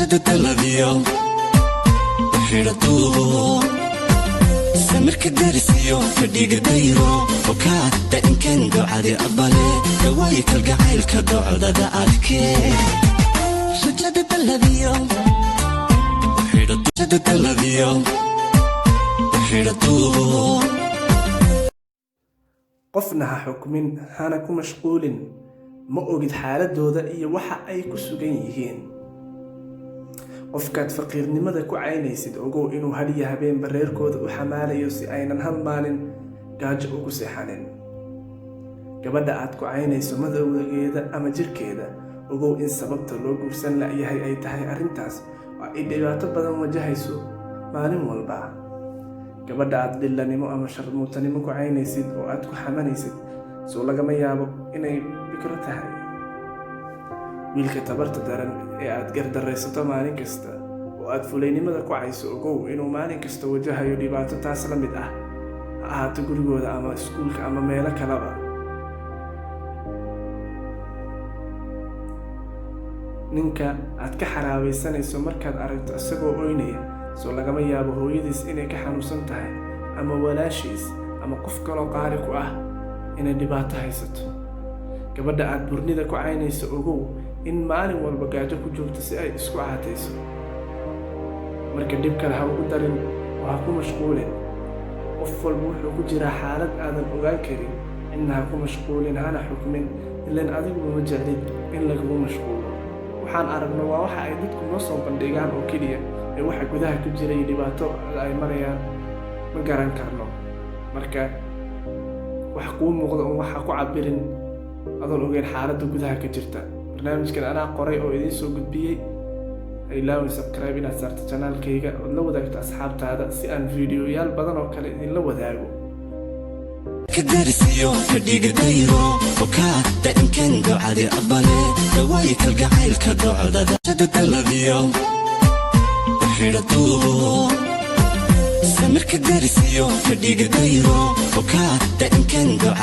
التلفزيون وحيرته سمرك درسيو فديق دايرو وكاد إن كان قعدي أبالي دوايك القعيل كدوع دا أركي شجد التلفزيون وحيرته شجد التلفزيون وحيرته qofna ha xukmin hana ku mashquulin ma ogid xaaladooda iyo waxa ay ku sugan yihiin qofkaad faqiirnimada ku caynaysid ogow inuu hadiya habeen bareerkooda u xamaalayo si aynan hal maalin gaajo ugu seexanin gabadha aad ku caynayso madowgeeda ama jirkeeda ogow in sababta loo guursan la'yahay ay tahay arrintaas oo ay dhibaato badan wajahayso maalin walba gabadha aad dillanimo ama sharmuutanimo ku caynaysid oo aad ku xamanaysid soo lagama yaabo inay bikro tahay wiilka tabarta daran ee aad gardaraysato maalin kasta oo aad fulaynimada ku cayso ogow inuu maalin kasta wajahayo dhibaato taas la mid ah ha ahaato gurigooda ama iskuulka ama meelo kaleba ninka aad ka xaraabaysanayso markaad aragto isagoo oynaya soo lagama yaabo hooyadiis inay ka xanuunsan tahay ama walaashiis ama qof kaloo qaali ku ah inay dhibaato haysato gabadha aad burnida ku caynayso ogow in maalin walba gaajo ku joogto si ay isku caatayso marka dhib kale ha ugu darin oo ha ku mashquulin qof walba wuxuu ku jiraa xaalad aadan ogaan karin inna ha ku mashquulin hana xukmin ilaan adigu ma jeclid in lagugu mashquulo waxaan aragno waa waxa ay dadku noo soo bandhigaan oo keliya ee waxa gudaha ku jira iyo dhibaato ay marayaan ma garan karno marka wax kuu muuqda oo waxa ku cabirin adoon ogeyn xaaladda gudaha ka jirta barnaamijkan anaa qoray oo idiin soo gudbiyey ha ilaawin subscribe inaad saarto janaalkayga ood la wadaagto asxaabtaada si aan fiidiyoyaal badan oo kale idinla wadaago كدرسيو فديق دايرو وكاد إن كان قعدي أبالي دوايك القعيل كدوع دا شجد التلفزيون وحيرته سمرك درسيو فديق دايرو وكاد إن كان قعدي